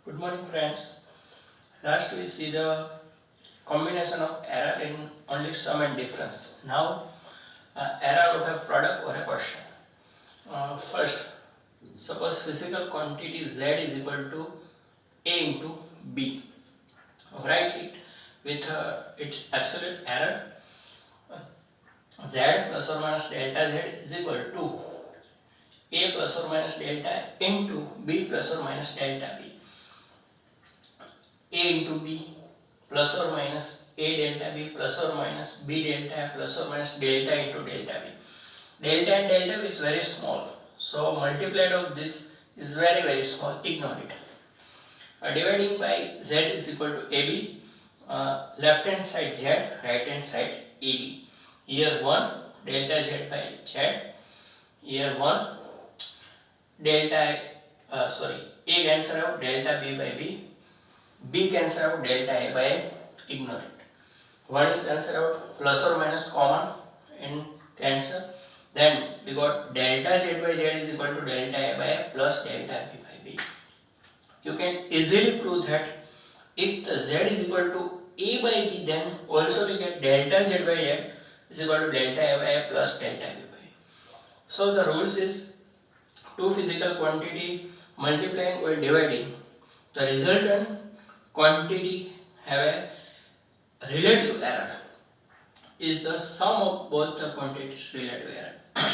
Good morning, friends. Last we see the combination of error in only sum and difference. Now, error of a product or a question. First, suppose physical quantity Z is equal to A into B. Write it with its absolute error. Z plus or minus delta Z is equal to A plus or minus delta into B plus or minus delta B. A into B plus or minus A delta B plus or minus B delta plus or minus delta into delta B. Delta and delta B is very small, so multiplied of this is very small, ignore it. Dividing by Z is equal to AB, left hand side Z, right hand side AB. Here 1 delta Z by Z, here 1 delta, A cancel out delta B by B cancel out delta A by A, ignore it. 1 is cancel out, plus or minus common in cancel. Then we got delta Z by Z is equal to delta A by A plus delta B by B. You can easily prove that if the Z is equal to A by B, then also we get delta Z by Z is equal to delta A by A plus delta B by A. So the rules is two physical quantity multiplying or dividing, the resultant quantity have a relative error is the sum of both the quantities relative error.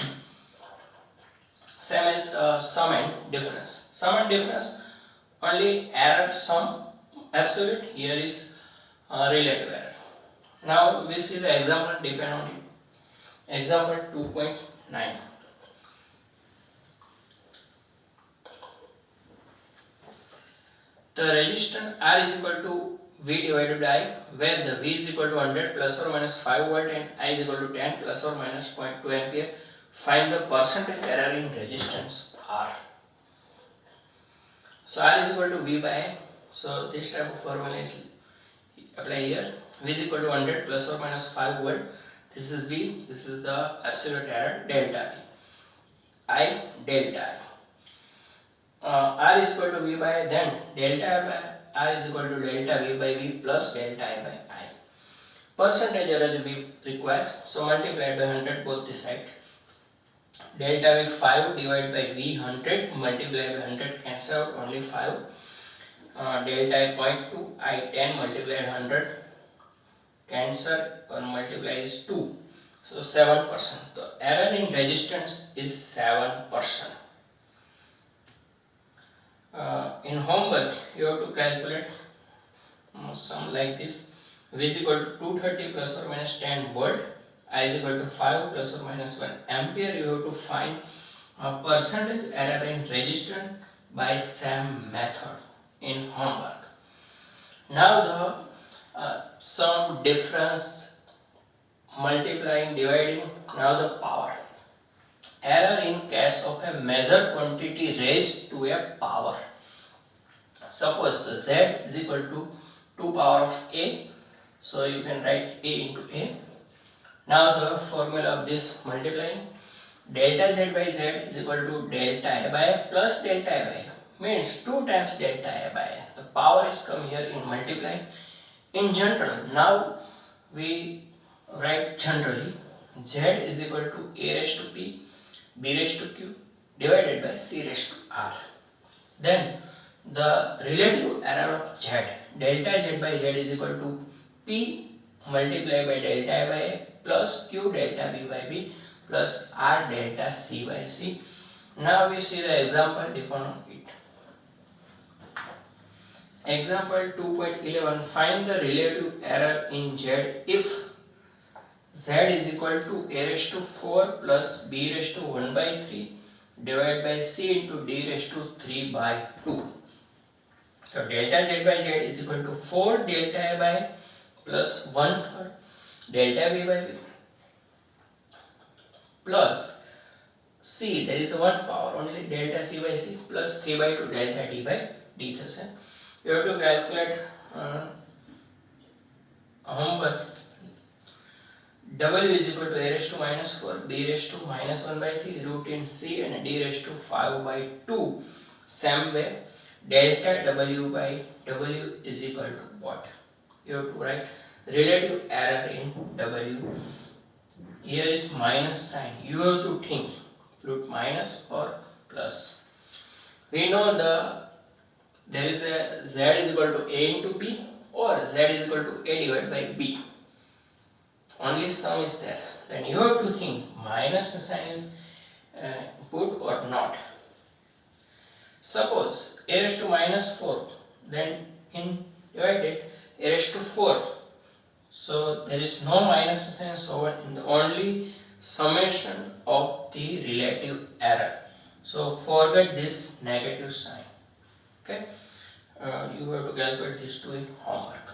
Same as sum and difference. Sum and difference only error sum absolute, here is relative error. Now we see the example depend on it. Example 2.9. The resistance R is equal to V divided by I, where the V is equal to 100 plus or minus 5 volt and I is equal to 10 plus or minus 0.2 ampere. Find the percentage error in resistance R. So R is equal to V by I. So this type of formula is apply here. V is equal to 100 plus or minus 5 volt. This is V. This is the absolute error delta V. I delta I. R is equal to V by I, then delta by R is equal to delta V by V plus delta I by I. Percentage error we require, so multiply by 100 both the side. Delta V 5 divided by V 100, multiply by 100, cancel out only 5. Delta I 0.2, I 10 multiply 100, cancel or multiply is 2. So 7%. The error in resistance is 7%. In homework you have to calculate sum like this. V is equal to 230 plus or minus 10 volt, I is equal to 5 plus or minus 1 ampere. You have to find percentage error in resistance by same method in homework. Now the sum, difference, multiplying, dividing. Now the power. Error in case of a measured quantity raised to a power. Suppose the Z is equal to 2 power of A, so you can write A into A. Now the formula of this multiplying, delta Z by Z is equal to delta A by A plus delta A by A, means 2 times delta A by A. The power is come here in multiplying. In general, now we write generally Z is equal to A raised to P, B raised to Q divided by C raised to R. Then the relative error of Z, delta Z by Z is equal to P multiplied by delta A by A plus Q delta B by B plus R delta C by C. Now we see the example depend on it. Example 2.11. Find the relative error in Z if Z is equal to A raised to 4 plus B raised to 1 by 3 divided by C into D raised to 3 by 2. So delta Z by Z is equal to 4 delta A by A plus 1/3 delta B by B plus C, there is 1 power only, delta C by C plus 3 by 2 delta D by D. You have to calculate homework. W is equal to A raised to minus 4, B raised to minus 1 by 3, root in C and D raised to 5 by 2. Same way, delta W by W is equal to what? You have to write relative error in W. Here is minus sign. You have to think, put minus or plus. We know there is a Z is equal to A into B or Z is equal to A divided by B. Only sum is there. Then you have to think minus sign is put or not. Suppose a raised to minus 4, then in divided a raised to 4. So there is no minus sign, so in the only summation of the relative error. So forget this negative sign. Okay, you have to calculate these two in homework.